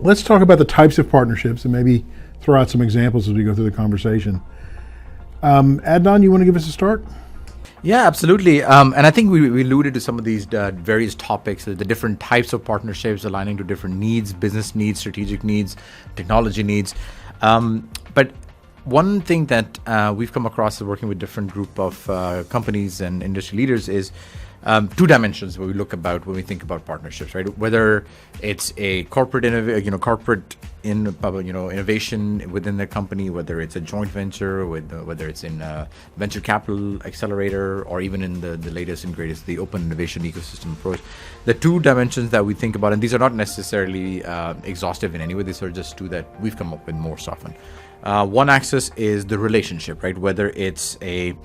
Let's talk about the types of partnerships and maybe throw out some examples as we go through the conversation. Adnan, you want to give us a start? Yeah, absolutely. And I think we alluded to some of these various topics, the different types of partnerships aligning to different needs, business needs, strategic needs, technology needs. But one thing that we've come across working with different group of companies and industry leaders is two dimensions where we look about when we think about partnerships, right? Whether it's a corporate innovation within the company, whether it's a joint venture, whether it's in a venture capital accelerator, or even in the latest and greatest, the open innovation ecosystem approach. The two dimensions that we think about, and these are not necessarily exhaustive in any way, these are just two that we've come up with most often. One axis is the relationship, right? Whether it's a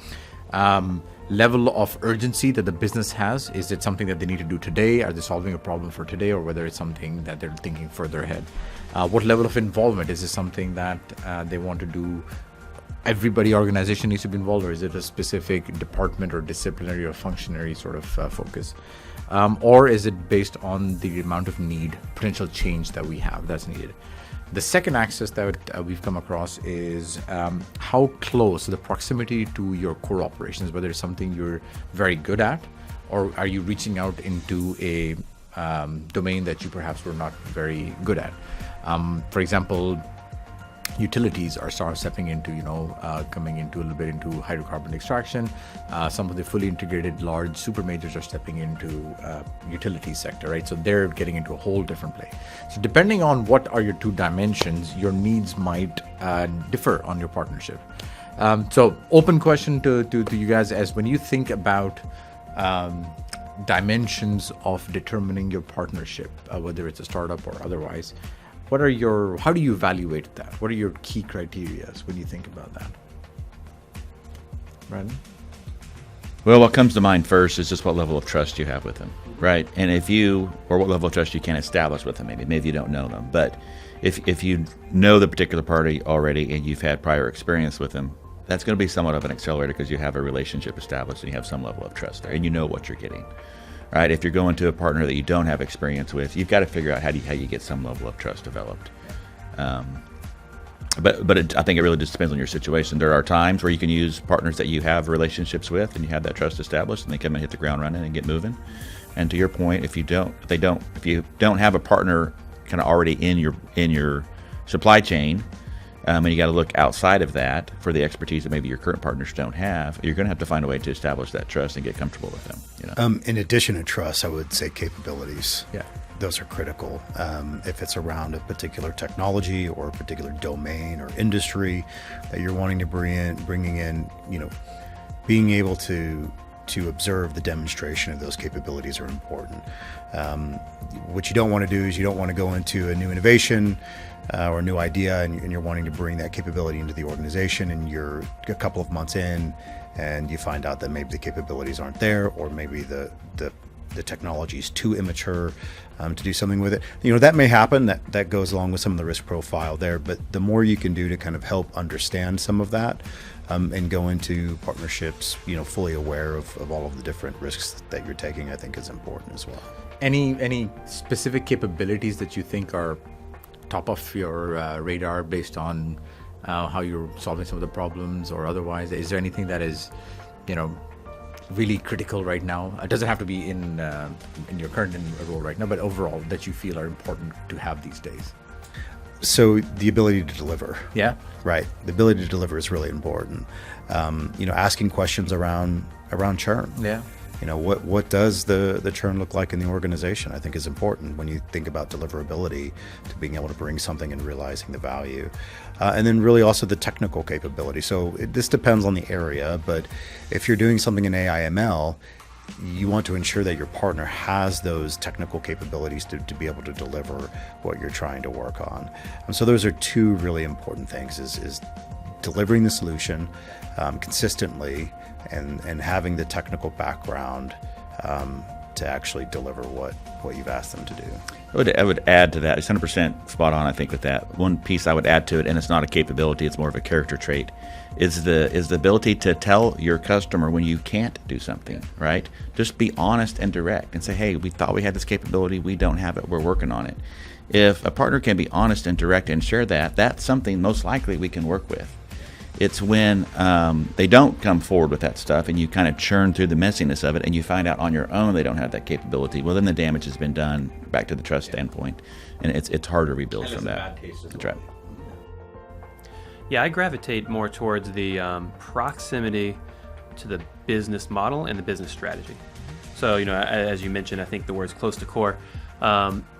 level of urgency that the business has. Is it something that they need to do today? Are they solving a problem for today? Or whether it's something that they're thinking further ahead. What level of involvement? Is this something that they want to do? Everybody, organization needs to be involved, or is it a specific department or disciplinary or functionary sort of focus? Or is it based on the amount of need, potential change that we have that's needed? The second axis that we've come across is how close, the proximity to your core operations, whether it's something you're very good at, or are you reaching out into a domain that you perhaps were not very good at. For example, utilities are stepping into, coming into a little bit into hydrocarbon extraction. Some of the fully integrated large super majors are stepping into utility sector, right? So they're getting into a whole different play. So depending on what are your two dimensions, your needs might differ on your partnership. So open question to you guys, as when you think about dimensions of determining your partnership, whether it's a startup or otherwise, how do you evaluate that? What are your key criteria when you think about that? Brandon? Well, what comes to mind first is just what level of trust you have with them, right? And or what level of trust you can establish with them. Maybe you don't know them, but if you know the particular party already and you've had prior experience with them, that's going to be somewhat of an accelerator because you have a relationship established and you have some level of trust there and you know what you're getting. Right, if you're going to a partner that you don't have experience with, you've got to figure out how you get some level of trust developed. But I think it really just depends on your situation. There are times where you can use partners that you have relationships with and you have that trust established, and they come and hit the ground running and get moving. And to your point, if you don't have a partner kind of already in your supply chain, and you got to look outside of that for the expertise that maybe your current partners don't have, you're going to have to find a way to establish that trust and get comfortable with them. In addition to trust, I would say capabilities. Yeah, those are critical. If it's around a particular technology or a particular domain or industry that you're wanting to bringing in, being able to observe the demonstration of those capabilities are important. What you don't want to do is you don't want to go into a new innovation or a new idea and you're wanting to bring that capability into the organization, and you're a couple of months in and you find out that maybe the capabilities aren't there, or maybe the technology is too immature to do something with it. That may happen. That goes along with some of the risk profile there, but the more you can do to kind of help understand some of that and go into partnerships, fully aware of all of the different risks that you're taking, I think is important as well. Any specific capabilities that you think are top of your radar based on how you're solving some of the problems or otherwise? Is there anything that is, really critical right now? It doesn't have to be in your current role right now, but overall that you feel are important to have these days. So the ability to deliver. Yeah. Right. The ability to deliver is really important. Asking questions around churn. Yeah. What does the churn look like in the organization, I think is important when you think about deliverability, to being able to bring something and realizing the value. And then really also the technical capability. So this depends on the area, but if you're doing something in AI ML, you want to ensure that your partner has those technical capabilities to be able to deliver what you're trying to work on. And so those are two really important things, is delivering the solution consistently and having the technical background to actually deliver what you've asked them to do. I would add to that. It's 100% spot on, I think, with that. One piece I would add to it, and it's not a capability, it's more of a character trait, is the ability to tell your customer when you can't do something, right? Just be honest and direct and say, hey, we thought we had this capability, we don't have it, we're working on it. If a partner can be honest and direct and share that, that's something most likely we can work with. It's when they don't come forward with that stuff and you kind of churn through the messiness of it and you find out on your own they don't have that capability. Well, then the damage has been done, back to the trust standpoint, and it's hard to rebuild from that. That's right. Yeah, I gravitate more towards the proximity to the business model and the business strategy. So, as you mentioned, I think the word's close to core.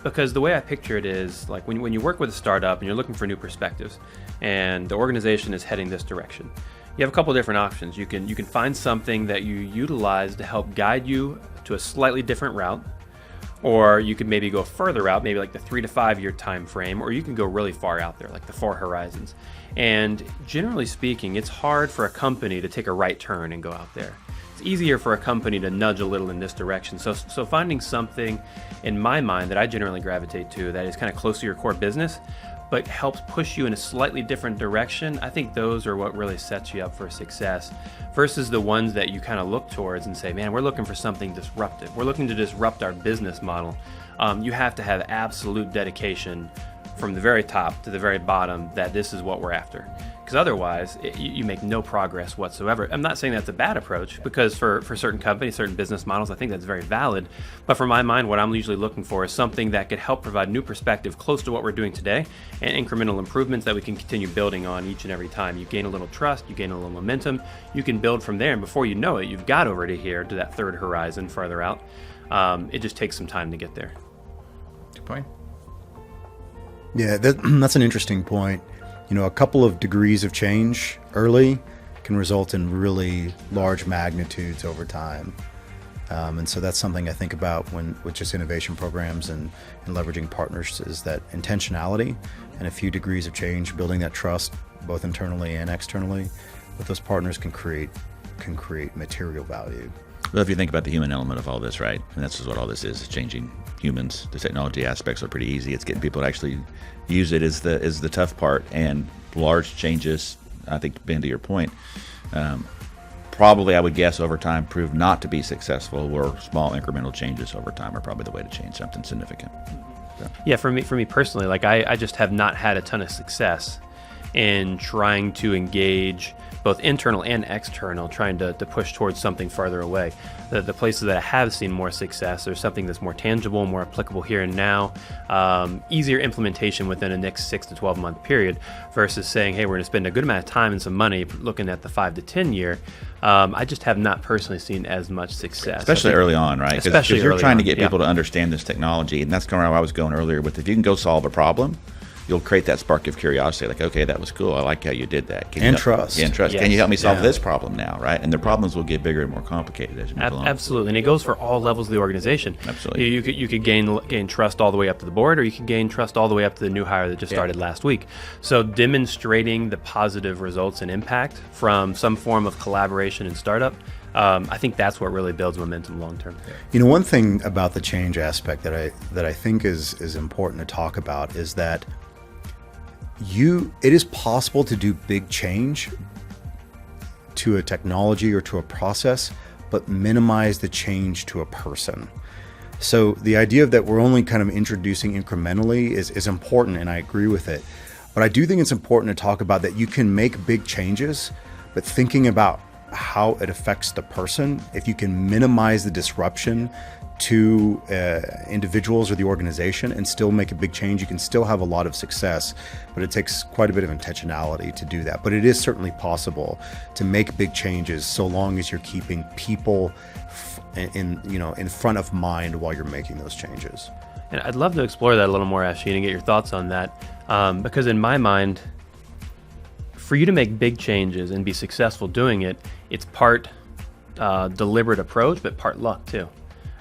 Because the way I picture it is like when you work with a startup and you're looking for new perspectives and the organization is heading this direction, you have a couple different options. You can find something that you utilize to help guide you to a slightly different route, or you could maybe go further out, maybe like the 3 to 5 year time frame, or you can go really far out there, like the 4 horizons. And generally speaking, it's hard for a company to take a right turn and go out there. It's easier for a company to nudge a little in this direction. So finding something in my mind that I generally gravitate to that is kind of close to your core business, but helps push you in a slightly different direction, I think those are what really sets you up for success versus the ones that you kind of look towards and say, man, we're looking for something disruptive. We're looking to disrupt our business model. You have to have absolute dedication from the very top to the very bottom that this is what we're after. Because otherwise, you make no progress whatsoever. I'm not saying that's a bad approach, because for certain companies, certain business models, I think that's very valid. But for my mind, what I'm usually looking for is something that could help provide new perspective close to what we're doing today and incremental improvements that we can continue building on each and every time. You gain a little trust, you gain a little momentum, you can build from there, and before you know it, you've got over to here, to that 3rd horizon farther out. It just takes some time to get there. Good point. Yeah, that's an interesting point. A couple of degrees of change early can result in really large magnitudes over time. And so that's something I think about with just innovation programs and leveraging partners, is that intentionality and a few degrees of change, building that trust both internally and externally with those partners can create material value. Well, if you think about the human element of all this, right, and that's what all this is changing humans. The technology aspects are pretty easy. It's getting people to actually use it is the tough part, and large changes, I think, Ben, to your point, probably I would guess over time prove not to be successful, where small incremental changes over time are probably the way to change something significant. So. Yeah, for me personally, like I just have not had a ton of success in trying to engage both internal and external, trying to push towards something farther away. The places that I have seen more success are something that's more tangible, more applicable here and now, easier implementation within a next 6 to 12 month period, versus saying, hey, we're going to spend a good amount of time and some money looking at the 5 to 10 year. I just have not personally seen as much success. Especially early on, right? Because you're trying to get people to yeah. understand this technology, and that's kind of where I was going earlier with, if you can go solve a problem, you'll create that spark of curiosity, like, okay, that was cool. I like how you did that. Trust. Yeah, and trust. Yes. Can you help me solve Yeah. this problem now, right? And the problems will get bigger and more complicated as you move along. Absolutely, and it goes for all levels of the organization. Absolutely. You could gain trust all the way up to the board, or you can gain trust all the way up to the new hire that just started last week. So demonstrating the positive results and impact from some form of collaboration and startup, I think that's what really builds momentum long term. One thing about the change aspect that I think is important to talk about is that it is possible to do big change to a technology or to a process, but minimize the change to a person. So the idea that we're only kind of introducing incrementally is important, and I agree with it. But I do think it's important to talk about that you can make big changes, but thinking about how it affects the person, if you can minimize the disruption to individuals or the organization and still make a big change, you can still have a lot of success, but it takes quite a bit of intentionality to do that. But it is certainly possible to make big changes so long as you're keeping people in front of mind while you're making those changes. And I'd love to explore that a little more, Afshean, and get your thoughts on that, because in my mind, for you to make big changes and be successful doing it, it's part deliberate approach, but part luck too.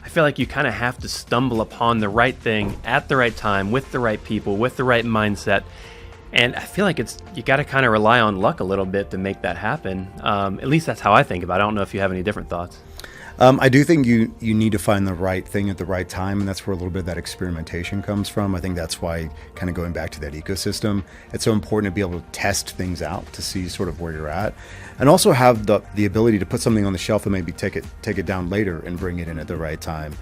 I feel like you kind of have to stumble upon the right thing at the right time with the right people, with the right mindset. And I feel like you got to kind of rely on luck a little bit to make that happen. At least that's how I think about it. I don't know if you have any different thoughts. I do think you need to find the right thing at the right time, and that's where a little bit of that experimentation comes from. I think that's why, kind of going back to that ecosystem, it's so important to be able to test things out to see sort of where you're at, and also have the ability to put something on the shelf and maybe take it down later and bring it in at the right time.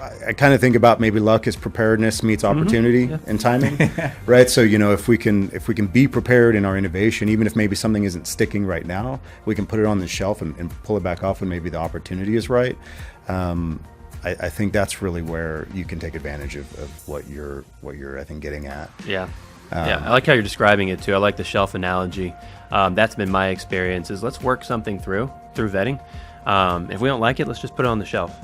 I kind of think about maybe luck as preparedness meets opportunity and timing, right? So, if we can be prepared in our innovation, even if maybe something isn't sticking right now, we can put it on the shelf and pull it back off when maybe the opportunity is right. I think that's really where you can take advantage of what you're I think getting at. Yeah. I like how you're describing it too. I like the shelf analogy. That's been my experience, is let's work something through vetting. If we don't like it, let's just put it on the shelf.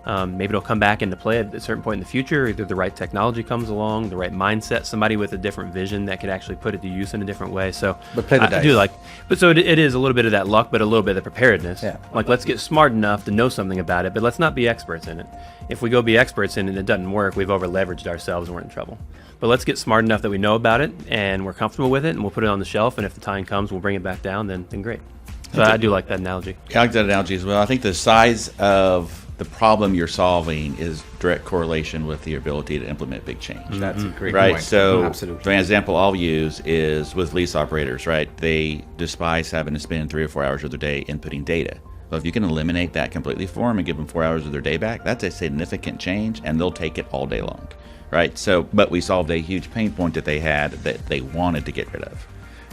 Maybe it'll come back into play at a certain point in the future. Either the right technology comes along, the right mindset, somebody with a different vision that could actually put it to use in a different way. So, but play the dice. I do like, but so it is a little bit of that luck, but a little bit of preparedness. Yeah. Like, let's get smart enough to know something about it, but let's not be experts in it. If we go be experts in it and it doesn't work, we've over leveraged ourselves and we're in trouble. But let's get smart enough that we know about it and we're comfortable with it, and we'll put it on the shelf. And if the time comes, we'll bring it back down. Then great. So I do like that analogy. Yeah, I like that analogy as well. I think the size of the problem you're solving is direct correlation with the ability to implement big change. That's a great Right, point. so Absolutely. the example I'll use is with lease operators, right? They despise having to spend 3 or 4 hours of their day inputting data. Well, if you can eliminate that completely for them and give them 4 hours of their day back, that's a significant change, and they'll take it all day long, right? So, but we solved a huge pain point that they had that they wanted to get rid of,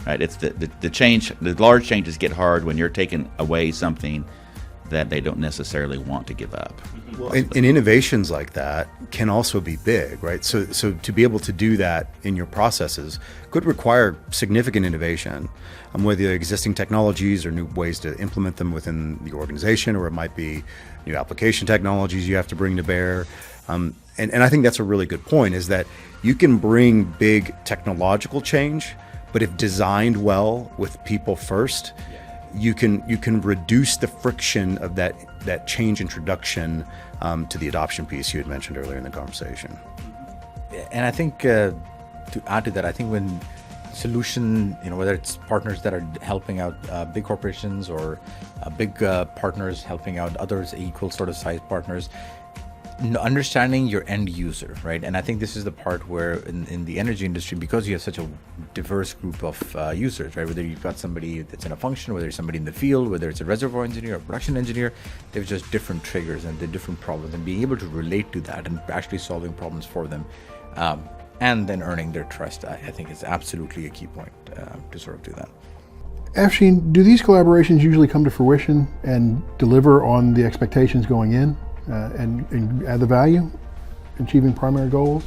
right? It's the change, the large changes get hard when you're taking away something that they don't necessarily want to give up. Well, and innovations like that can also be big, right? So to be able to do that in your processes could require significant innovation, whether they're existing technologies or new ways to implement them within the organization, or it might be new application technologies you have to bring to bear. And I think that's a really good point, is that you can bring big technological change, but if designed well with people first, you can reduce the friction of that change introduction to the adoption piece you had mentioned earlier in the conversation. And I think to add to that, I think when solution, whether it's partners that are helping out big corporations or big partners helping out others, equal sort of size partners, understanding your end user, right? And I think this is the part where in the energy industry, because you have such a diverse group of users, right? Whether you've got somebody that's in a function, whether it's somebody in the field, whether it's a reservoir engineer or production engineer, there's just different triggers and the different problems, and being able to relate to that and actually solving problems for them, and then earning their trust, I think is absolutely a key point to sort of do that. Afshean, do these collaborations usually come to fruition and deliver on the expectations going in? And add the value, achieving primary goals?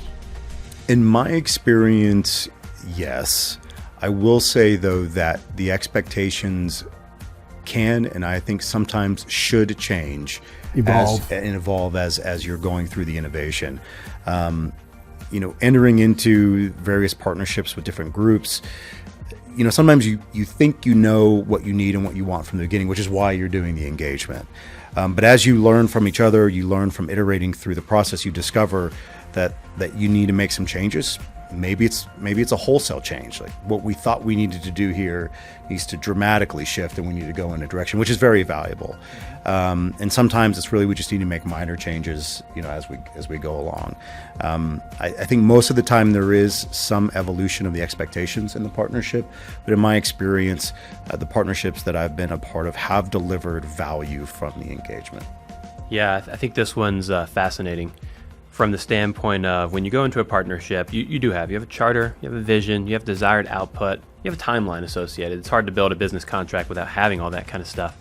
In my experience, yes. I will say, though, that the expectations can, and I think sometimes should, change, evolve as you're going through the innovation. Entering into various partnerships with different groups, sometimes you think you know what you need and what you want from the beginning, which is why you're doing the engagement. But as you learn from each other, you learn from iterating through the process, you discover that you need to make some changes. Maybe it's a wholesale change. Like, what we thought we needed to do here needs to dramatically shift, and we need to go in a direction, which is very valuable. And sometimes it's really, we just need to make minor changes, as we go along. I think most of the time there is some evolution of the expectations in the partnership, but in my experience, the partnerships that I've been a part of have delivered value from the engagement. Yeah, I think this one's fascinating from the standpoint of, when you go into a partnership, you have a charter, you have a vision, you have desired output, you have a timeline associated. It's hard to build a business contract without having all that kind of stuff.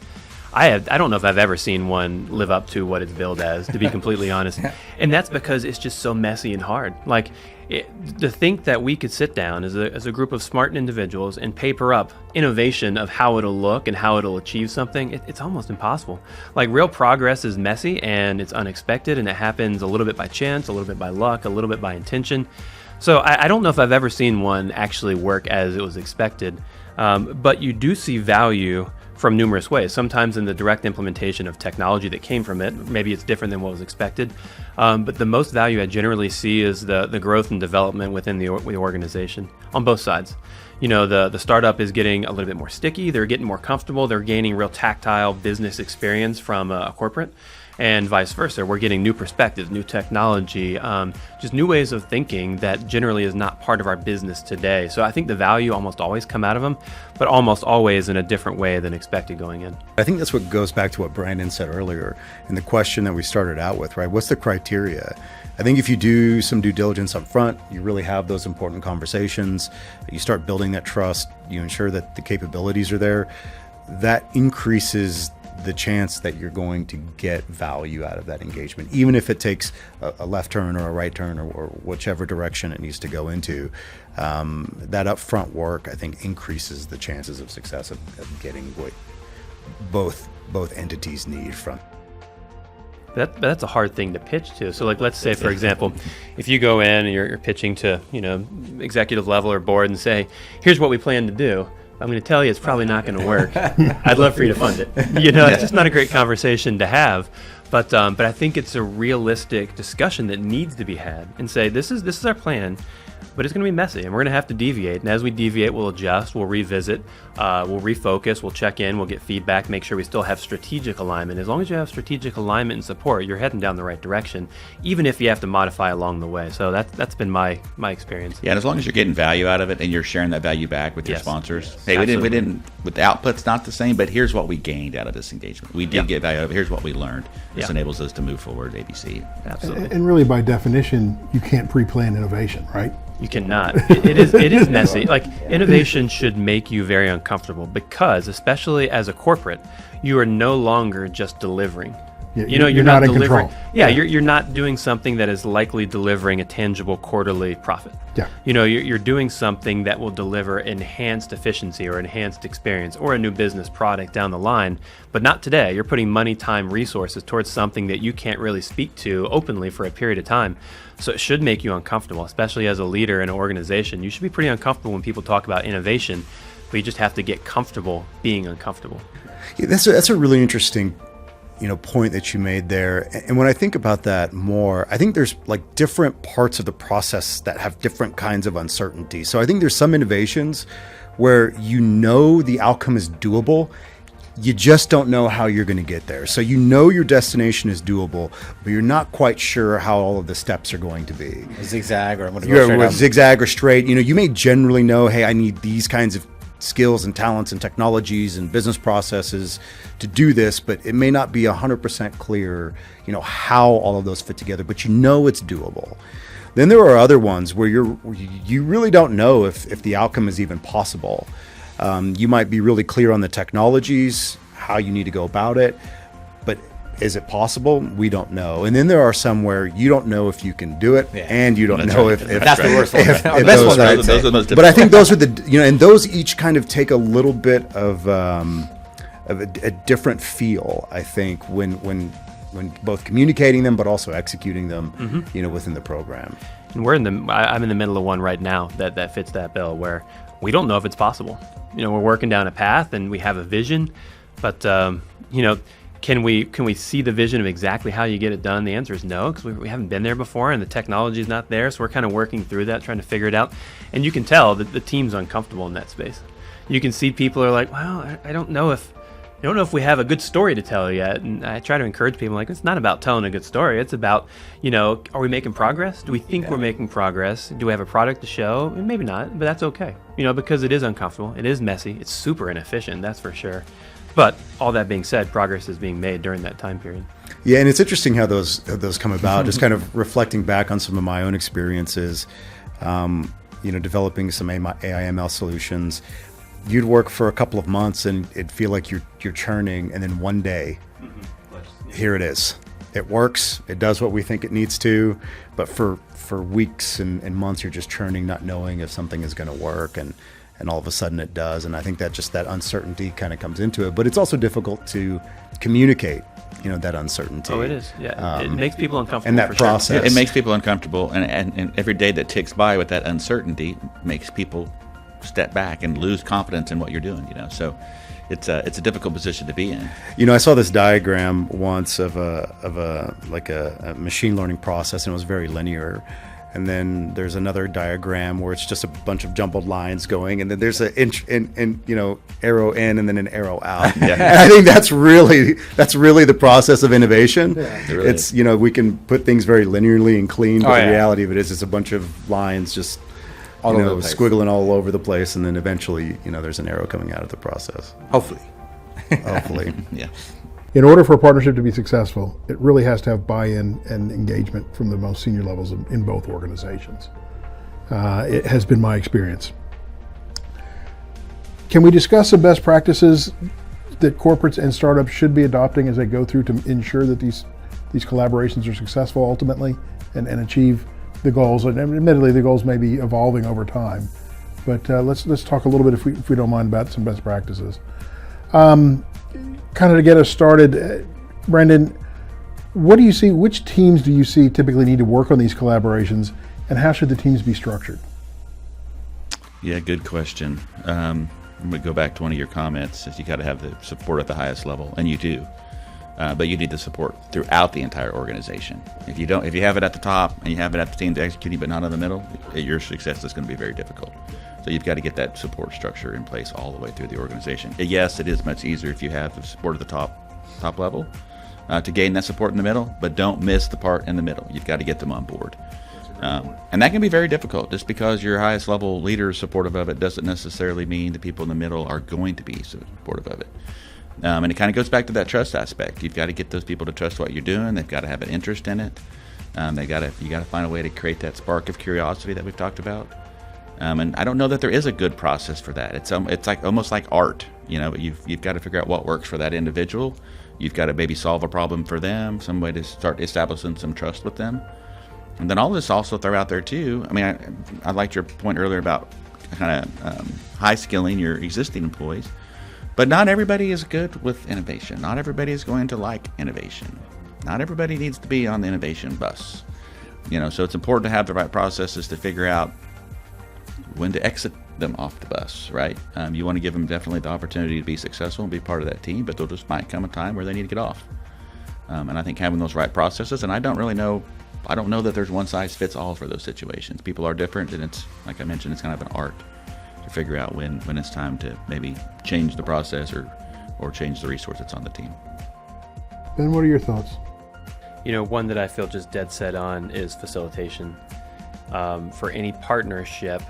I don't know if I've ever seen one live up to what it's billed as, to be completely honest. And that's because it's just so messy and hard. Like, to think that we could sit down as a group of smart individuals and paper up innovation of how it'll look and how it'll achieve something, it's almost impossible. Like, real progress is messy and it's unexpected, and it happens a little bit by chance, a little bit by luck, a little bit by intention. So I don't know if I've ever seen one actually work as it was expected, but you do see value from numerous ways. Sometimes in the direct implementation of technology that came from it, maybe it's different than what was expected. But the most value I generally see is the growth and development within the organization on both sides. The startup is getting a little bit more sticky. They're getting more comfortable. They're gaining real tactile business experience from a corporate, and vice versa. We're getting new perspectives, new technology, just new ways of thinking that generally is not part of our business today. So I think the value almost always come out of them, but almost always in a different way than expected going in. I think that's what goes back to what Brandon said earlier and the question that we started out with, right? What's the criteria? I think if you do some due diligence up front, you really have those important conversations, you start building that trust, you ensure that the capabilities are there, that increases the chance that you're going to get value out of that engagement, even if it takes a left turn or a right turn or whichever direction it needs to go into. That upfront work, I think, increases the chances of success of getting what both entities need from. That's a hard thing to pitch to. So, let's say, for example, if you go in and you're pitching to, executive level or board and say, here's what we plan to do, I'm going to tell you it's probably not going to work. I'd love for you to fund it. It's just not a great conversation to have. But I think it's a realistic discussion that needs to be had and say, this is our plan, but it's going to be messy and we're going to have to deviate. And as we deviate, we'll adjust, we'll revisit, we'll refocus, we'll check in, we'll get feedback, make sure we still have strategic alignment. As long as you have strategic alignment and support, you're heading down the right direction, even if you have to modify along the way. So that's been my experience. Yeah, and as long as you're getting value out of it and you're sharing that value back with your sponsors. Hey, we didn't, with the output's not the same, but here's what we gained out of this engagement. We did get value out of it. Here's what we learned. This enables us to move forward, ABC. Absolutely. And really, by definition, you can't pre-plan innovation, right? You cannot. It is messy. Innovation should make you very uncomfortable because, especially as a corporate, you are no longer just delivering. You're not in delivering. control. You're not doing something that is likely delivering a tangible quarterly profit. Yeah. You're doing something that will deliver enhanced efficiency or enhanced experience or a new business product down the line, but not today. You're putting money, time, resources towards something that you can't really speak to openly for a period of time. So it should make you uncomfortable, especially as a leader in an organization. You should be pretty uncomfortable when people talk about innovation, but you just have to get comfortable being uncomfortable. Yeah, that's a really interesting point that you made there. And when I think about that more, I think there's different parts of the process that have different kinds of uncertainty. So I think there's some innovations where the outcome is doable. You just don't know how you're going to get there. So your destination is doable, but you're not quite sure how all of the steps are going to be. Zigzag, or I'm going to go straight up. Zigzag or straight. You may generally know, hey, I need these kinds of skills and talents and technologies and business processes to do this, but it may not be 100% clear, how all of those fit together, but it's doable. Then there are other ones where you really don't know if the outcome is even possible. You might be really clear on the technologies, how you need to go about it, but is it possible? We don't know. And then there are some where you don't know if you can do it, and you don't know if that's the worst one. Those are the most difficult. But I think those are and those each kind of take a little bit of a different feel, I think, when both communicating them but also executing them, within the program. And I'm in the middle of one right now that fits that bill, where we don't know if it's possible. We're working down a path and we have a vision, but can we see the vision of exactly how you get it done? The answer is no, because we haven't been there before and the technology is not there. So we're kind of working through that, trying to figure it out. And you can tell that the team's uncomfortable in that space. You can see people are like, well, I don't know if we have a good story to tell yet. And I try to encourage people, it's not about telling a good story. It's about, are we making progress? Do we think we're making progress? Do we have a product to show? And maybe not, but that's okay. Because it is uncomfortable. It is messy. It's super inefficient, that's for sure. But all that being said, progress is being made during that time period. Yeah, and it's interesting how those come about. Just kind of reflecting back on some of my own experiences, developing some AI/ML solutions. You'd work for a couple of months and it'd feel like you're churning, and then one day, here it is. It works. It does what we think it needs to, but for weeks and months, you're just churning, not knowing if something is going to work, and all of a sudden it does. And I think that just that uncertainty kind of comes into it. But it's also difficult to communicate, that uncertainty. Oh, it is. Yeah, it makes people uncomfortable. And that process. It makes people uncomfortable. And every day that ticks by with that uncertainty makes people step back and lose confidence in what you're doing. So it's a difficult position to be in. I saw this diagram once of a machine learning process, and it was very linear. And then there's another diagram where it's just a bunch of jumbled lines going, and then there's an arrow in and then an arrow out. Yeah. And I think that's really the process of innovation. Yeah. It really It's we can put things very linearly and clean, but the reality of it is it's a bunch of lines just All over the place. squiggling all over the place, and then eventually there's an arrow coming out of the process. Hopefully. Hopefully. Yeah. In order for a partnership to be successful, it really has to have buy-in and engagement from the most senior levels in both organizations. It has been my experience. Can we discuss some best practices that corporates and startups should be adopting as they go through to ensure that these collaborations are successful ultimately and achieve the goals? And admittedly, the goals may be evolving over time, but let's talk a little bit, if we don't mind, about some best practices. Kind of to get us started, Brendan, what do you see? Which teams do you see typically need to work on these collaborations, and how should the teams be structured? Yeah, good question. I'm going to go back to one of your comments. Is you got to have the support at the highest level, and you do. But you need the support throughout the entire organization. If you have it at the top and you have it at the teams executing, but not in the middle, your success is going to be very difficult. So you've got to get that support structure in place all the way through the organization. Yes, it is much easier if you have the support at the top level to gain that support in the middle, but don't miss the part in the middle. You've got to get them on board. And that can be very difficult. Just because your highest level leader is supportive of it doesn't necessarily mean the people in the middle are going to be supportive of it. And it kind of goes back to that trust aspect. You've got to get those people to trust what you're doing. They've got to have an interest in it. You got to find a way to create that spark of curiosity that we've talked about. And I don't know that there is a good process for that. It's like almost like art. You've got to figure out what works for that individual. You've got to maybe solve a problem for them, some way to start establishing some trust with them. And then all this also throw out there too. I mean, I liked your point earlier about kind of high skilling your existing employees. But not everybody is good with innovation. Not everybody is going to like innovation. Not everybody needs to be on the innovation bus. So it's important to have the right processes to figure out when to exit them off the bus, right? You want to give them definitely the opportunity to be successful and be part of that team, but there just might come a time where they need to get off. And I think having those right processes, and I don't know that there's one size fits all for those situations. People are different, and it's, like I mentioned, it's kind of an art to figure out when it's time to maybe change the process or change the resource that's on the team. Ben, what are your thoughts? One that I feel just dead set on is facilitation. For any partnership,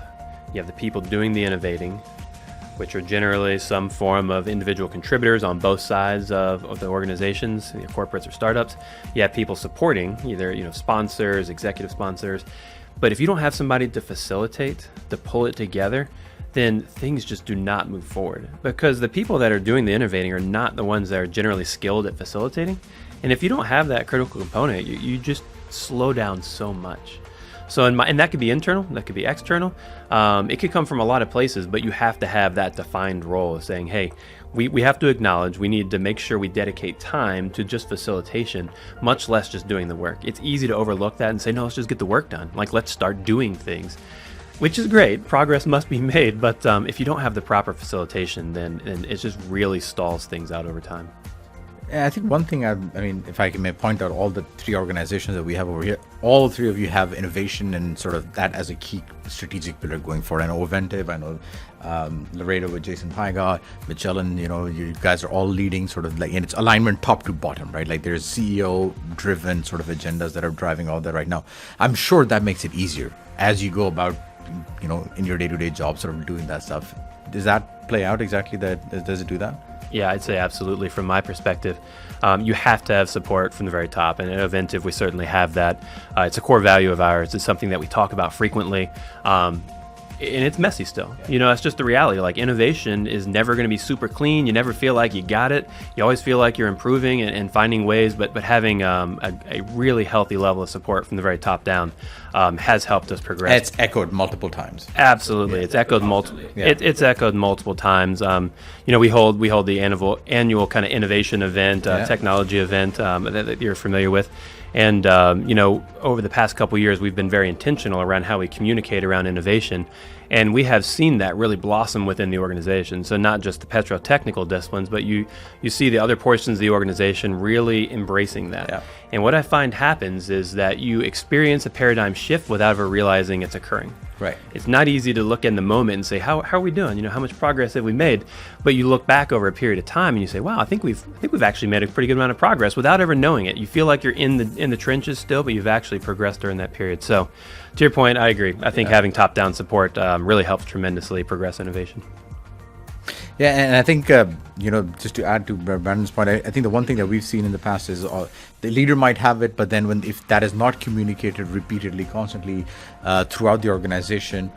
you have the people doing the innovating, which are generally some form of individual contributors on both sides of the organizations, corporates or startups. You have people supporting, either sponsors, executive sponsors. But if you don't have somebody to facilitate, to pull it together, then things just do not move forward, because the people that are doing the innovating are not the ones that are generally skilled at facilitating. And if you don't have that critical component, you just slow down so much. So and that could be internal, that could be external. It could come from a lot of places, but you have to have that defined role of saying, hey, we have to acknowledge, we need to make sure we dedicate time to just facilitation, much less just doing the work. It's easy to overlook that and say, no, let's just get the work done. Like, let's start doing things, which is great. Progress must be made, but if you don't have the proper facilitation, then it just really stalls things out over time. Yeah, I think one thing, if I may point out, all the three organizations that we have over here, all three of you have innovation and sort of that as a key strategic pillar going forward. I know Ovintiv, I know Laredo with Jason Pygott, Magellan, you guys are all leading sort of like, and it's alignment top to bottom, right? Like there's CEO driven sort of agendas that are driving all that right now. I'm sure that makes it easier as you go about, in your day-to-day job, sort of doing that stuff. Does that play out exactly that? Does it do that? Yeah, I'd say absolutely. From my perspective, you have to have support from the very top. And at Ovintiv, we certainly have that. It's a core value of ours. It's something that we talk about frequently. And it's messy still. It's just the reality. Like, innovation is never going to be super clean. You never feel like you got it. You always feel like you're improving and finding ways, but having a really healthy level of support from the very top down has helped us progress. It's echoed multiple times. Absolutely. Yeah, it's echoed multiple. Yeah. It's echoed multiple times. We hold the annual kind of innovation event, technology event that you're familiar with. And, over the past couple of years, we've been very intentional around how we communicate around innovation. And we have seen that really blossom within the organization. So not just the petrotechnical disciplines, but you see the other portions of the organization really embracing that. Yeah. And what I find happens is that you experience a paradigm shift without ever realizing it's occurring. Right. It's not easy to look in the moment and say, how are we doing? You know, how much progress have we made? But you look back over a period of time and you say, wow, I think we've actually made a pretty good amount of progress without ever knowing it. You feel like you're in the trenches still, but you've actually progressed during that period. So to your point, I agree. I think having top-down support really helps tremendously progress innovation. Yeah, and I think, just to add to Brandon's point, I think the one thing that we've seen in the past is the leader might have it, but then if that is not communicated repeatedly, constantly throughout the organization,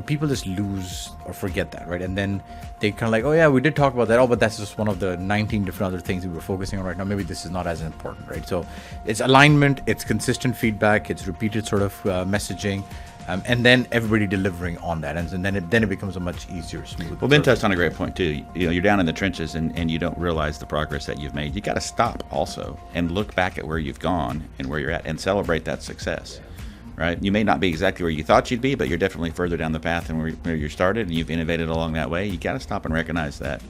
people just lose or forget that, right? And then they kind of like, oh yeah, we did talk about that. Oh, but that's just one of the 19 different other things we were focusing on right now. Maybe this is not as important, right? So it's alignment, it's consistent feedback, it's repeated sort of messaging. And then everybody delivering on that, and then it becomes a much easier, smooth. Well, Ben touched on a great point too. You're down in the trenches, and you don't realize the progress that you've made. You got to stop also and look back at where you've gone and where you're at, and celebrate that success. Right? You may not be exactly where you thought you'd be, but you're definitely further down the path than where you started, and you've innovated along that way. You got to stop and recognize that.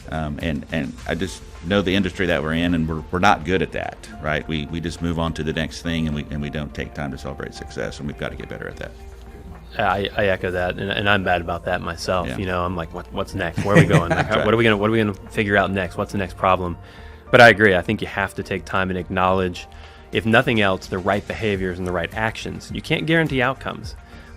And I just know the industry that we're in, and we're not good at that, right? We just move on to the next thing, and we don't take time to celebrate success, and we've got to get better at that. I echo that, and I'm bad about that myself. Yeah. I'm like, what's next? Where are we going? Like, what are we gonna figure out next? What's the next problem? But I agree. I think you have to take time and acknowledge, if nothing else, the right behaviors and the right actions. You can't guarantee outcomes.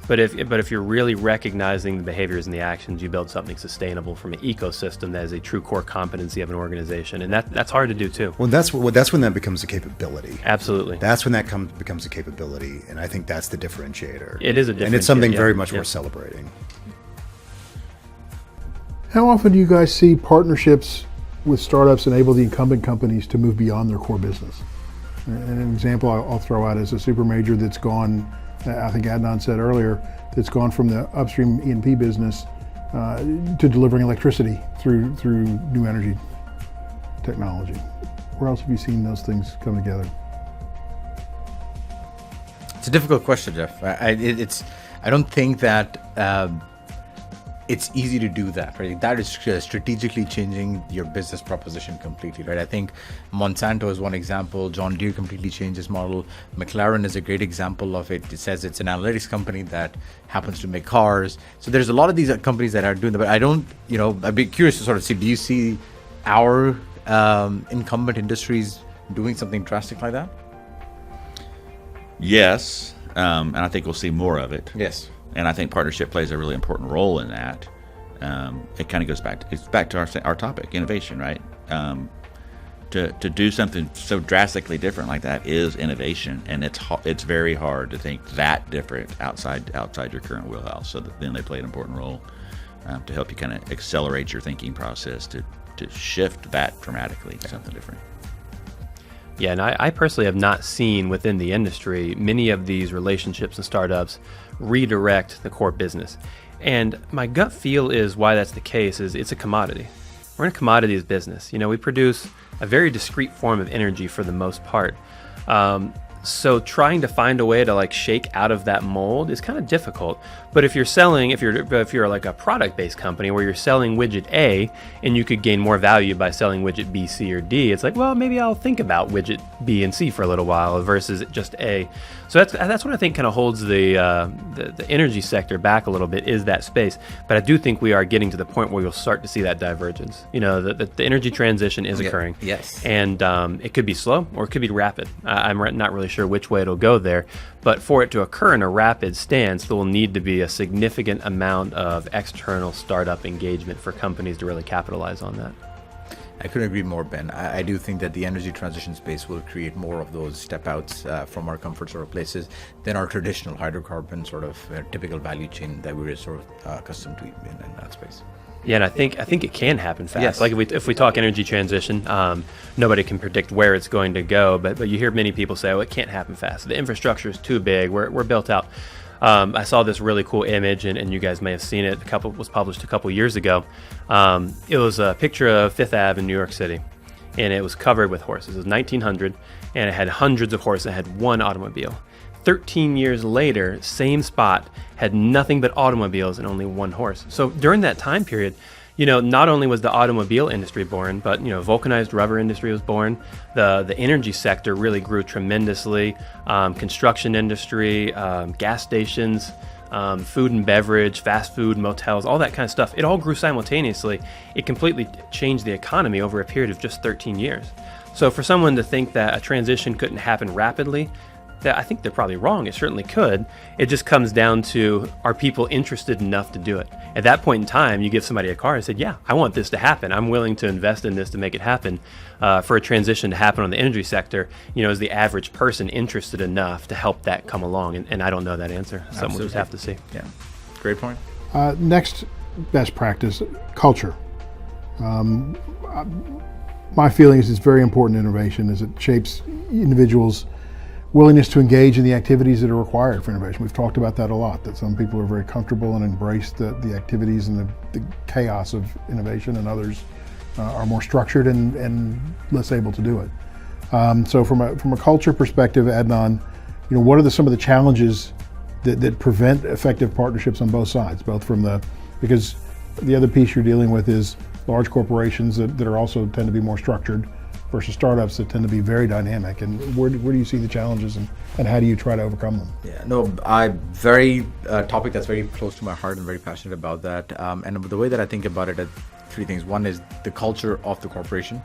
But if you're really recognizing the behaviors and the actions, you build something sustainable from an ecosystem that is a true core competency of an organization, and that's hard to do too. Well, that's when that becomes a capability. Absolutely. That's when that becomes a capability, and I think that's the differentiator. It is a differentiator, and it's something very yeah. much Yeah. worth celebrating. How often do you guys see partnerships with startups enable the incumbent companies to move beyond their core business? And an example I'll throw out is a super major that's gone, I think Adnan said earlier, that's gone from the upstream E&P business to delivering electricity through new energy technology. Where else have you seen those things come together? It's a difficult question, Jeff. I don't think that it's easy to do that, right? That is strategically changing your business proposition completely, right? I think Monsanto is one example. John Deere completely changed its model. McLaren is a great example of it. It says it's an analytics company that happens to make cars. So there's a lot of these companies that are doing that, but I don't, I'd be curious to sort of see, do you see our incumbent industries doing something drastic like that? Yes, and I think we'll see more of it. Yes. And I think partnership plays a really important role in that. It kind of goes back to our topic, innovation, right? To do something so drastically different like that is innovation, and it's very hard to think that different outside your current wheelhouse. So then they play an important role to help you kind of accelerate your thinking process to shift that dramatically to something different. Yeah, and I personally have not seen within the industry many of these relationships and startups redirect the core business. And my gut feel is why that's the case is it's a commodity. We're in a commodities business. We produce a very discrete form of energy for the most part. So trying to find a way to shake out of that mold is kind of difficult. But if you're like a product-based company where you're selling widget A and you could gain more value by selling widget B, C, or D, it's like, well, maybe I'll think about widget B and C for a little while versus just A. So that's what I think kind of holds the energy sector back a little bit, is that space. But I do think we are getting to the point where you'll start to see that divergence. The energy transition is occurring. Yes. And it could be slow or it could be rapid. I'm not really sure which way it'll go there. But for it to occur in a rapid stance, there will need to be a significant amount of external startup engagement for companies to really capitalize on that. I couldn't agree more, Ben. I do think that the energy transition space will create more of those step outs from our comfort sort of places than our traditional hydrocarbon sort of typical value chain that we're sort of accustomed to in that space. Yeah, and I think it can happen fast. Yes. Like if we talk energy transition, nobody can predict where it's going to go, but you hear many people say, "Oh, it can't happen fast. The infrastructure is too big. We're built out." I saw this really cool image, and you guys may have seen it. Was published a couple years ago. It was a picture of Fifth Ave in New York City, and it was covered with horses. It was 1900, and it had hundreds of horses. It had one automobile. 13 years later, same spot, had nothing but automobiles and only one horse. So during that time period, not only was the automobile industry born, but vulcanized rubber industry was born. The energy sector really grew tremendously. Construction industry, gas stations, food and beverage, fast food, motels, all that kind of stuff. It all grew simultaneously. It completely changed the economy over a period of just 13 years. So for someone to think that a transition couldn't happen rapidly, I think they're probably wrong. It certainly could. It just comes down to, are people interested enough to do it? At that point in time, you give somebody a car and said, yeah, I want this to happen. I'm willing to invest in this to make it happen. For a transition to happen on the energy sector, is the average person interested enough to help that come along? And I don't know that answer. Someone will just have to see. Yeah, great point. Next best practice, culture. My feeling is it's very important innovation as it shapes individuals' willingness to engage in the activities that are required for innovation. We've talked about that a lot, that some people are very comfortable and embrace the activities and the chaos of innovation, and others are more structured and less able to do it. So from a culture perspective, Adnan, what are some of the challenges that prevent effective partnerships on both sides, because the other piece you're dealing with is large corporations that are also tend to be more structured versus startups that tend to be very dynamic. And where do you see the challenges, and how do you try to overcome them? Yeah, no, very topic that's very close to my heart and very passionate about that. And the way that I think about it, three things. One is the culture of the corporation,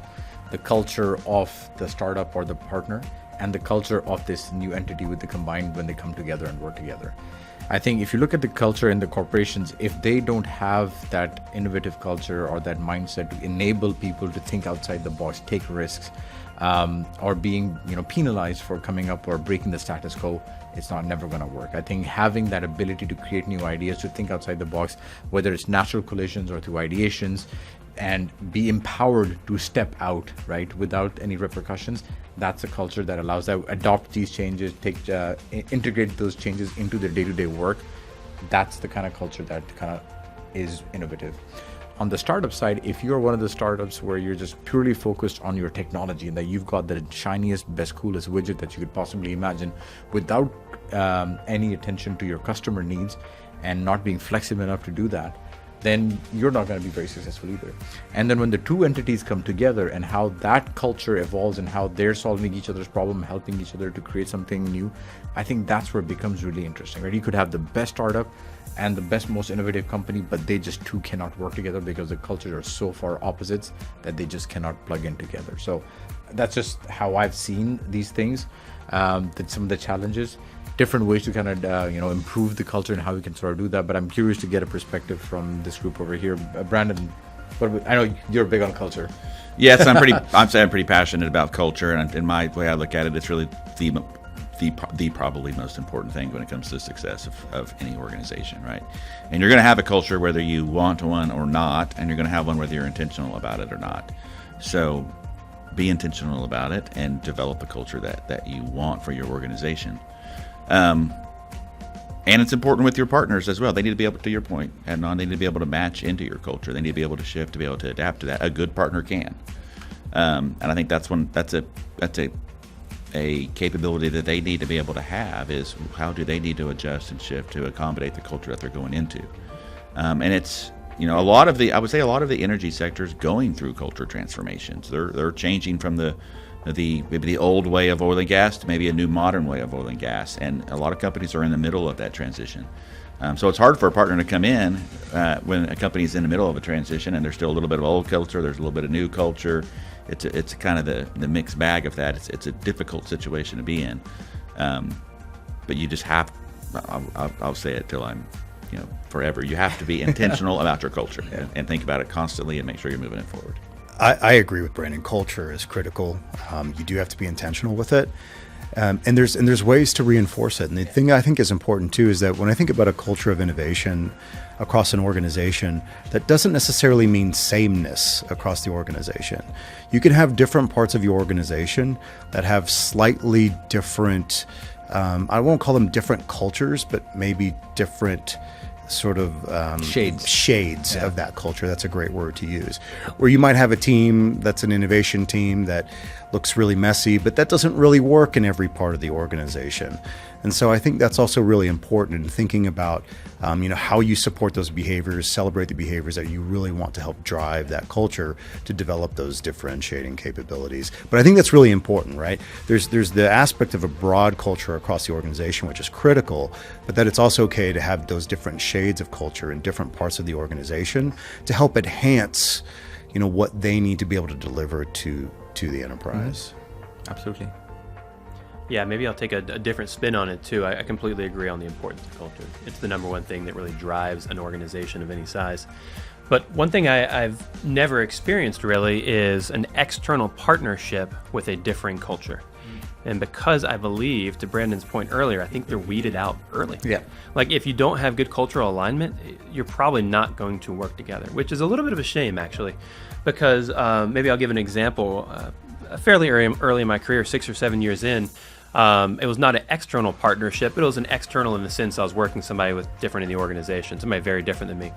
the culture of the startup or the partner, and the culture of this new entity with the combined when they come together and work together. I think if you look at the culture in the corporations, if they don't have that innovative culture or that mindset to enable people to think outside the box, take risks, or being penalized for coming up or breaking the status quo, it's never going to work. I think having that ability to create new ideas, to think outside the box, whether it's natural collisions or through ideations, and be empowered to step out, right, without any repercussions. That's a culture that allows them to adopt these changes, integrate those changes into their day-to-day work. That's the kind of culture that kind of is innovative. On the startup side, if you're one of the startups where you're just purely focused on your technology and that you've got the shiniest, best, coolest widget that you could possibly imagine without any attention to your customer needs and not being flexible enough to do that, then you're not going to be very successful either. And then when the two entities come together and how that culture evolves and how they're solving each other's problem, helping each other to create something new, I think that's where it becomes really interesting, right? You could have the best startup and the best, most innovative company, but they just two cannot work together because the cultures are so far opposites that they just cannot plug in together. So that's just how I've seen these things, that some of the challenges, different ways to kind of improve the culture and how we can sort of do that. But I'm curious to get a perspective from this group over here. Brandon, I know you're big on culture. Yes, I'm pretty passionate about culture, and in my way I look at it, it's really the probably most important thing when it comes to the success of any organization, right? And you're going to have a culture whether you want one or not, and you're going to have one whether you're intentional about it or not. So be intentional about it and develop the culture that you want for your organization. And it's important with your partners as well. They need to be able, to your point, Adnan, they need to be able to match into your culture. They need to be able to shift, to be able to adapt to that. A good partner can. And I think that's a capability that they need to be able to have, is how do they need to adjust and shift to accommodate the culture that they're going into. And it's, I would say a lot of the energy sector is going through culture transformations. They're changing from maybe the old way of oil and gas to maybe a new modern way of oil and gas, and a lot of companies are in the middle of that transition. So it's hard for a partner to come in when a company's in the middle of a transition and there's still a little bit of old culture, there's a little bit of new culture. It's kind of the mixed bag of that. It's a difficult situation to be in, but you just have. I'll say it till I'm, forever. You have to be intentional about your culture and think about it constantly and make sure you're moving it forward. I agree with Brandon. Culture is critical. You do have to be intentional with it. And there's ways to reinforce it. And the thing I think is important too is that when I think about a culture of innovation across an organization, that doesn't necessarily mean sameness across the organization. You can have different parts of your organization that have slightly different, I won't call them different cultures, but maybe different sort of shades of that culture. That's a great word to use. Where you might have a team that's an innovation team that looks really messy, but that doesn't really work in every part of the organization. And so I think that's also really important in thinking about, how you support those behaviors, celebrate the behaviors that you really want to help drive that culture to develop those differentiating capabilities. But I think that's really important, right? There's the aspect of a broad culture across the organization, which is critical, but that it's also okay to have those different shades of culture in different parts of the organization to help enhance, what they need to be able to deliver to the enterprise. Absolutely. Yeah, maybe I'll take a different spin on it too. I completely agree on the importance of culture. It's the number one thing that really drives an organization of any size. But one thing I've never experienced really is an external partnership with a differing culture. And because I believe, to Brandon's point earlier, I think they're weeded out early. Yeah. Like if you don't have good cultural alignment, you're probably not going to work together, which is a little bit of a shame actually, because maybe I'll give an example. Fairly early in my career, 6 or 7 years in, it was not an external partnership, but it was an external in the sense I was working with somebody with different in the organization, somebody very different than me.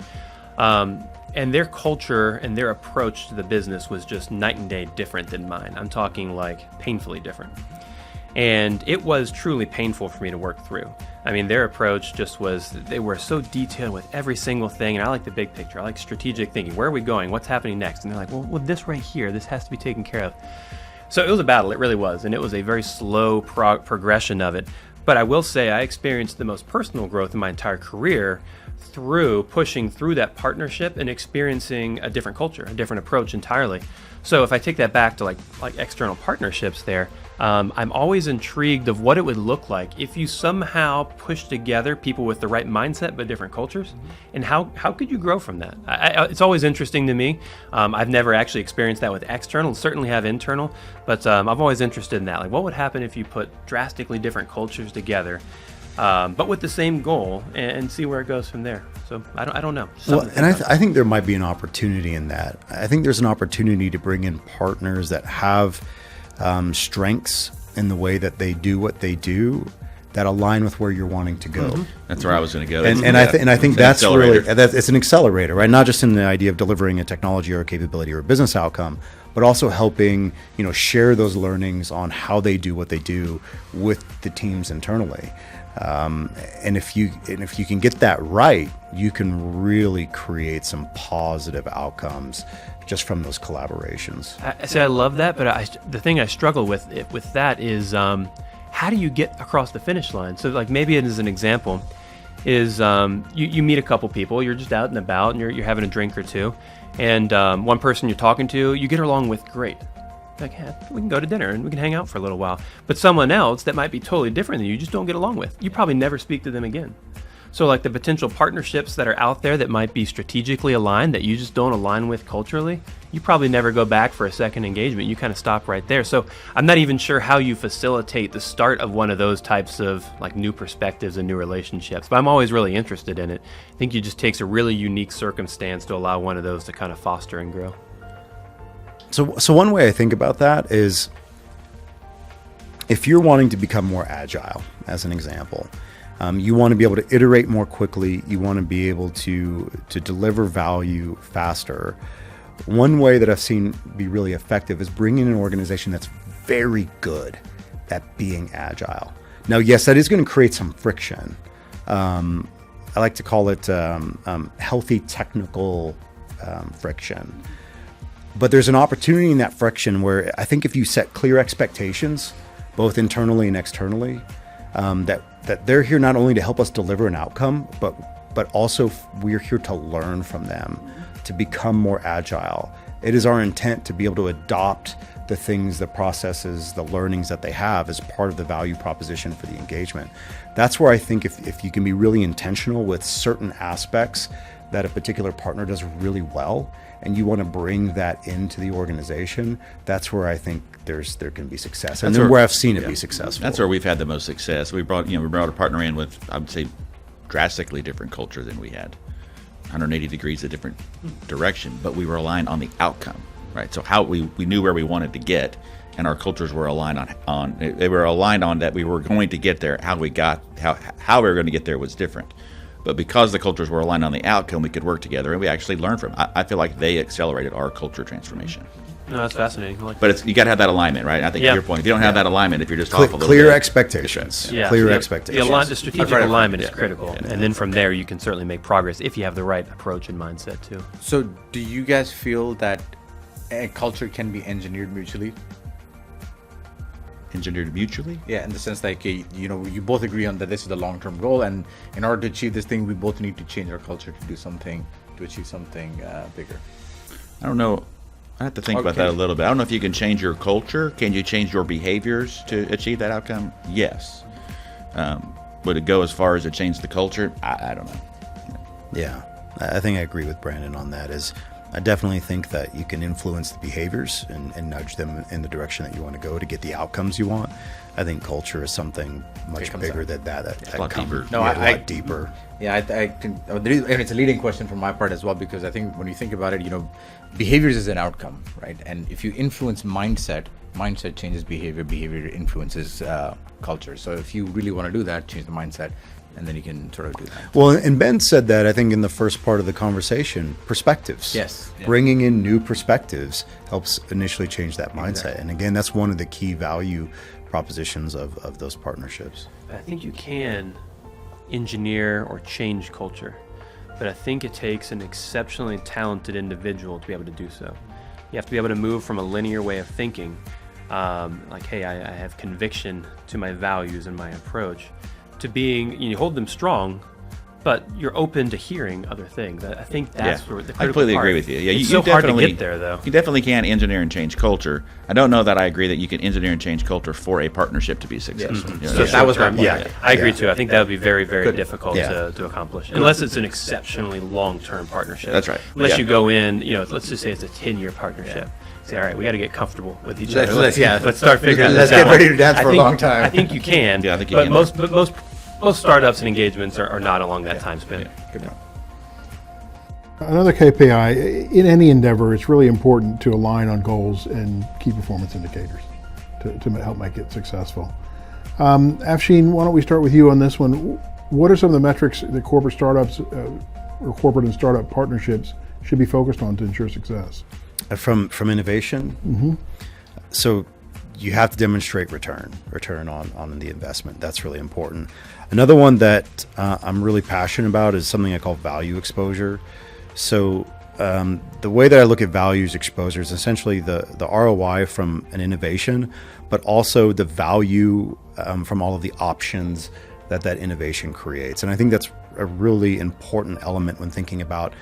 And their culture and their approach to the business was just night and day different than mine. I'm talking like painfully different. And it was truly painful for me to work through. I mean, their approach just was, they were so detailed with every single thing. And I like the big picture. I like strategic thinking. Where are we going? What's happening next? And they're like, well, this right here, this has to be taken care of. So it was a battle. It really was. And it was a very slow progression of it. But I will say I experienced the most personal growth in my entire career through pushing through that partnership and experiencing a different culture, a different approach entirely. So if I take that back to like external partnerships there, I'm always intrigued of what it would look like if you somehow push together people with the right mindset but different cultures, and how could you grow from that? It's always interesting to me. I've never actually experienced that with external, certainly have internal, but I'm always interested in that. Like what would happen if you put drastically different cultures together, but with the same goal, and see where it goes from there. So I don't know. Well, and I think there might be an opportunity in that. I think there's an opportunity to bring in partners that have strengths in the way that they do what they do that align with where you're wanting to go. Mm-hmm. That's where I was going to go. And I think that's really, it's an accelerator, right? Not just in the idea of delivering a technology or a capability or a business outcome, but also helping, share those learnings on how they do what they do with the teams internally. And if you can get that right, you can really create some positive outcomes just from those collaborations. I love that, but the thing I struggle with that is how do you get across the finish line? So like maybe it is an example is you meet a couple people, you're just out and about and you're having a drink or two, and one person you're talking to, you get along with great. Like, hey, we can go to dinner and we can hang out for a little while. But someone else that might be totally different than you just don't get along with. You probably never speak to them again. So like the potential partnerships that are out there that might be strategically aligned that you just don't align with culturally, you probably never go back for a second engagement. You kind of stop right there. So I'm not even sure how you facilitate the start of one of those types of like new perspectives and new relationships. But I'm always really interested in it. I think it just takes a really unique circumstance to allow one of those to kind of foster and grow. So one way I think about that is if you're wanting to become more agile, as an example, you want to be able to iterate more quickly. You want to be able to deliver value faster. One way that I've seen be really effective is bringing an organization that's very good at being agile. Now, yes, that is going to create some friction. I like to call it healthy technical friction. But there's an opportunity in that friction where I think if you set clear expectations, both internally and externally, that they're here not only to help us deliver an outcome, but also we're here to learn from them, to become more agile. It is our intent to be able to adopt the things, the processes, the learnings that they have as part of the value proposition for the engagement. That's where I think if you can be really intentional with certain aspects that a particular partner does really well, and you want to bring that into the organization, that's where I think there can be success, and then where I've seen it be successful. That's where we've had the most success. We brought a partner in with, I would say, drastically different culture than we had, 180 degrees of different direction, but we were aligned on the outcome, right? So how we knew where we wanted to get, and our cultures were aligned on they were aligned on that we were going to get there. How we were going to get there was different. But because the cultures were aligned on the outcome, we could work together, and we actually learned from it. I feel like they accelerated our culture transformation. No, that's fascinating. I like But you got to have that alignment, right? I think Yeah. to your point, if you don't have that alignment, if you're just off a little Clear bit, expectations. Yeah. Clear The expectations. the strategic That's right. alignment is Yeah. critical, Yeah. and then from there you can certainly make progress if you have the right approach and mindset too. So, do you guys feel that a culture can be engineered mutually? engineered mutually. Yeah, in the sense like you both agree on that this is the long-term goal, and in order to achieve this thing, we both need to change our culture to do something to achieve something bigger. I don't know. I have to think about that a little bit. I don't know if you can change your culture. Can you change your behaviors to achieve that outcome? Yes. Would it go as far as to change the culture? I don't know. Yeah, I think I agree with Brandon on that. I definitely think that you can influence the behaviors and nudge them in the direction that you want to go to get the outcomes you want. I think culture is something much bigger than that. A lot deeper. No, a I- lot deeper. Yeah, I can. And it's a leading question from my part as well, because I think when you think about it, behaviors is an outcome, right? And if you influence mindset changes behavior. Behavior influences culture. So if you really want to do that, change the mindset, and then you can sort of do that. Well, and Ben said that, I think, in the first part of the conversation, perspectives. Yes. Yeah. Bringing in new perspectives helps initially change that mindset. Exactly. And again, that's one of the key value propositions of those partnerships. I think you can engineer or change culture, but I think it takes an exceptionally talented individual to be able to do so. You have to be able to move from a linear way of thinking, like, hey, I have conviction to my values and my approach, to being, you hold them strong, but you're open to hearing other things. I think that's where the critical I completely part. agree with you. Yeah, It's you so hard to definitely get there, though. You definitely can engineer and change culture. I don't know that I agree that you can engineer and change culture for a partnership to be successful. Mhm. You know, So that was my Short-term, point. yeah, I agree Yeah. too. I think that would be very, very difficult Yeah. to accomplish, unless it's an exceptionally long-term partnership. That's right. Unless Yeah. you go in, let's just say it's a 10-year partnership. Say, all right, we got to get comfortable with each other. Let's start figuring let's this get out. ready to dance for a think- long time. I think you can. Yeah, I think you but can. Most startups and engagements are not along that time span. Good point. Another KPI, in any endeavor, it's really important to align on goals and key performance indicators to help make it successful. Afshean, why don't we start with you on this one? What are some of the metrics that corporate startups or corporate and startup partnerships should be focused on to ensure success? From innovation, so you have to demonstrate return on the investment. That's really important. Another one that I'm really passionate about is something I call value exposure. So the way that I look at values exposure is essentially the ROI from an innovation, but also the value from all of the options that innovation creates. And I think that's a really important element when thinking about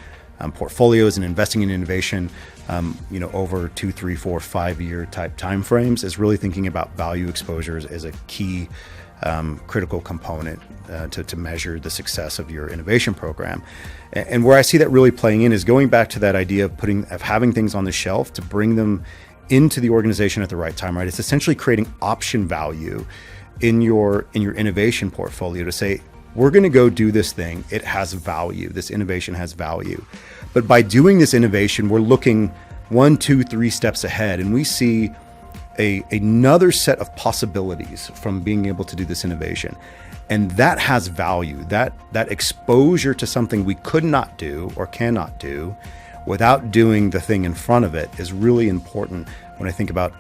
portfolios and investing in innovation, over 2, 3, 4, 5 year type timeframes, is really thinking about value exposures as a key critical component to measure the success of your innovation program. And where I see that really playing in is going back to that idea of having things on the shelf to bring them into the organization at the right time, right? It's essentially creating option value in your innovation portfolio to say, we're going to go do this thing. It has value. This innovation has value. But by doing this innovation, we're looking 1, 2, 3 steps ahead, and we see another set of possibilities from being able to do this innovation. And that has value. That exposure to something we could not do or cannot do without doing the thing in front of it is really important when I think about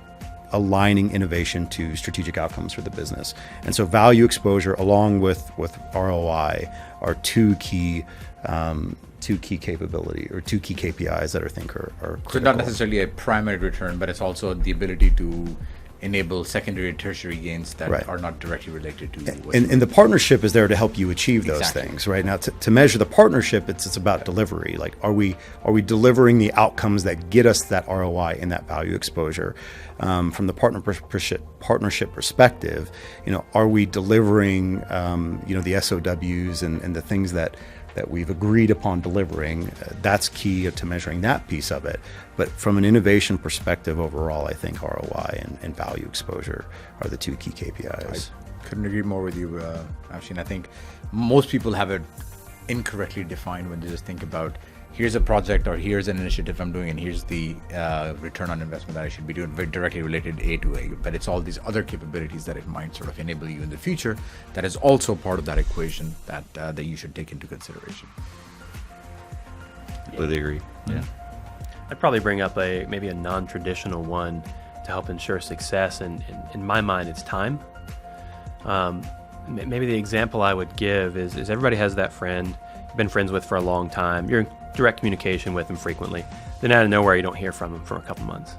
aligning innovation to strategic outcomes for the business. And so value exposure along with ROI are two key capability or two key KPIs that I think are critical. So not necessarily a primary return, but it's also the ability to enable secondary and tertiary gains that Right. are not directly related to what And the partnership is there to help you achieve those Exactly. things, right? Now, to measure the partnership, it's about delivery. Like, are we delivering the outcomes that get us that ROI and that value exposure? From the partnership perspective, are we delivering, the SOWs and the things that we've agreed upon delivering? That's key to measuring that piece of it. But from an innovation perspective overall, I think ROI and value exposure are the two key KPIs. Couldn't agree more with you, Afshean. I think most people have it incorrectly defined when they just think about, here's a project or here's an initiative I'm doing and here's the return on investment that I should be doing, very directly related A to A. But it's all these other capabilities that it might sort of enable you in the future that is also part of that equation that you should take into consideration. Completely agree. Yeah. I'd probably bring up maybe a non-traditional one to help ensure success, and in my mind, it's time. Maybe the example I would give is everybody has that friend you've been friends with for a long time. You're in direct communication with them frequently. Then out of nowhere, you don't hear from them for a couple months.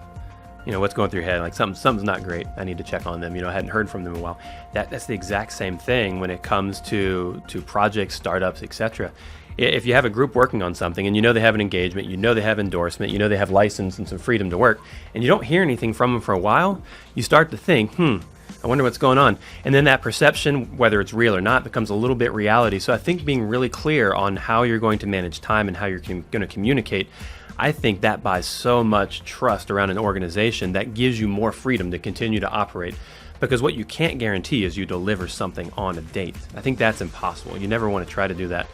What's going through your head? Like something's not great. I need to check on them. I hadn't heard from them in a while. That's the exact same thing when it comes to projects, startups, etc. If you have a group working on something and they have an engagement, they have endorsement, they have license and some freedom to work, and you don't hear anything from them for a while, you start to think, I wonder what's going on. And then that perception, whether it's real or not, becomes a little bit reality. So I think being really clear on how you're going to manage time and how you're going to communicate, I think that buys so much trust around an organization that gives you more freedom to continue to operate. Because what you can't guarantee is you deliver something on a date. I think that's impossible. You never want to try to do that.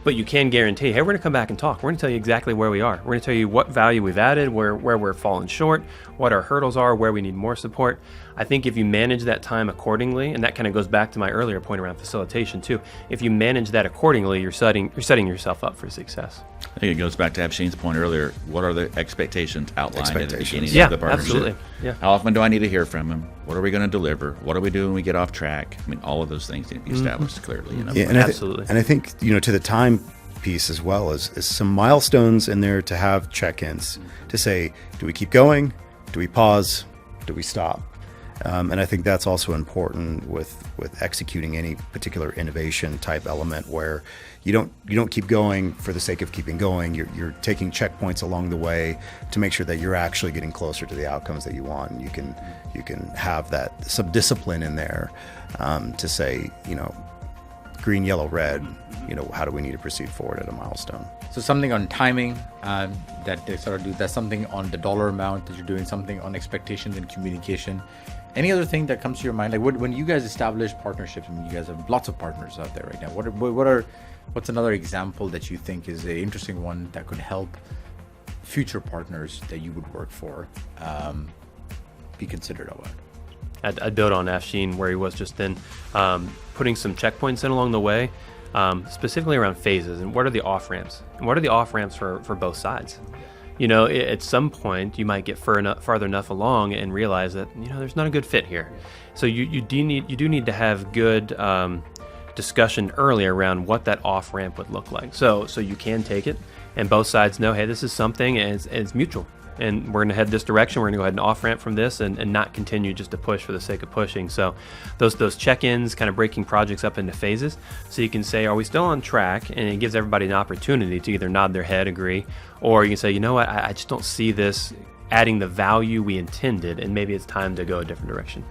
But you can guarantee, hey, we're going to come back and talk. We're going to tell you exactly where we are. We're going to tell you what value we've added, where we're falling short, what our hurdles are, where we need more support. I think if you manage that time accordingly, and that kind of goes back to my earlier point around facilitation too, if you manage that accordingly, you're setting yourself up for success. I think it goes back to Afshean's point earlier. What are the expectations outlined at the beginning Yeah, of the partnership? absolutely. Yeah. How often do I need to hear from them? What are we going to deliver? What do we do when we get off track? I mean, all of those things need to be established clearly. Yeah, Absolutely. And I think, to the time piece as well is some milestones in there to have check-ins to say, do we keep going? Do we pause? Do we stop? And I think that's also important with executing any particular innovation type element where you don't keep going for the sake of keeping going. You're taking checkpoints along the way to make sure that you're actually getting closer to the outcomes that you want. And you can have that some discipline in there to say, green, yellow, red. How do we need to proceed forward at a milestone? So something on timing that they sort of do. That's something on the dollar amount that you're doing. Something on expectations and communication. Any other thing that comes to your mind? Like when you guys establish partnerships, I mean, you guys have lots of partners out there right now. What's another example that you think is an interesting one that could help future partners that you would work for be considered of it? I'd build on Afshean where he was just then, putting some checkpoints in along the way, specifically around phases and what are the off-ramps? And what are the off-ramps for both sides? At some point you might get farther enough along and realize that, there's not a good fit here. So you do need to have good discussion early around what that off-ramp would look like. So you can take it and both sides know, hey, this is something and it's mutual. And we're going to head this direction. We're going to go ahead and off-ramp from this and not continue just to push for the sake of pushing. So those check-ins, kind of breaking projects up into phases. So you can say, are we still on track? And it gives everybody an opportunity to either nod their head, agree, or you can say, you know what, I just don't see this adding the value we intended, and maybe it's time to go a different direction.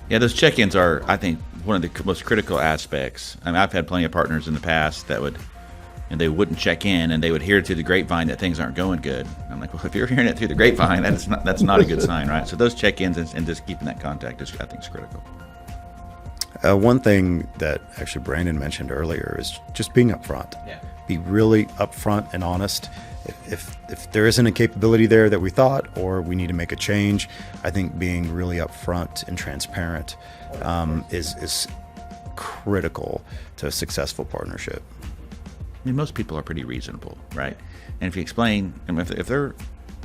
Yeah, those check-ins are, I think, one of the most critical aspects. I mean, I've had plenty of partners in the past that they wouldn't check in, and they would hear through the grapevine that things aren't going good. I'm like, well, if you're hearing it through the grapevine, that's not a good sign, right? So those check-ins and just keeping that contact I think is critical. One thing that actually Brandon mentioned earlier is just being upfront. Yeah. Be really upfront and honest. If there isn't a capability there that we thought, or we need to make a change, I think being really upfront and transparent is critical to a successful partnership. I mean, most people are pretty reasonable, right? And if you explain, if they're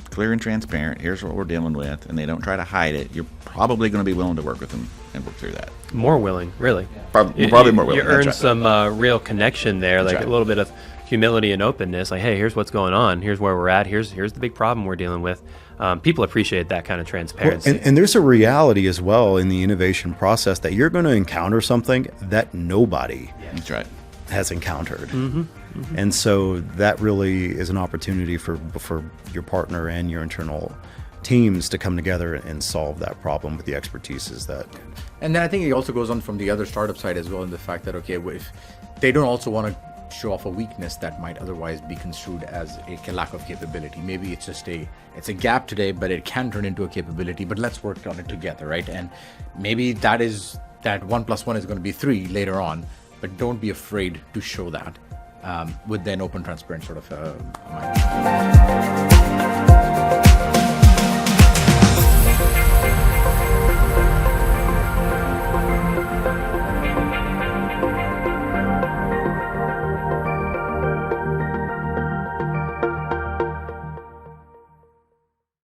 clear and transparent, here's what we're dealing with, and they don't try to hide it, you're probably going to be willing to work with them and work through that. More willing, really. Probably more willing. You earn That's some real connection there, like a little bit of humility and openness. Like, hey, here's what's going on. Here's where we're at. Here's the big problem we're dealing with. People appreciate that kind of transparency. Well, and there's a reality as well in the innovation process that you're going to encounter something that nobody That's right. has encountered. Mm-hmm. And so that really is an opportunity for your partner and your internal teams to come together and solve that problem with the expertises that. And then I think it also goes on from the other startup side as well, in the fact that, okay, if they don't also want to show off a weakness that might otherwise be construed as a lack of capability. Maybe it's just it's a gap today, but it can turn into a capability, but let's work on it together, right? And maybe that 1 + 1 is going to be 3 later on, but don't be afraid to show that with an open, transparent sort of mind.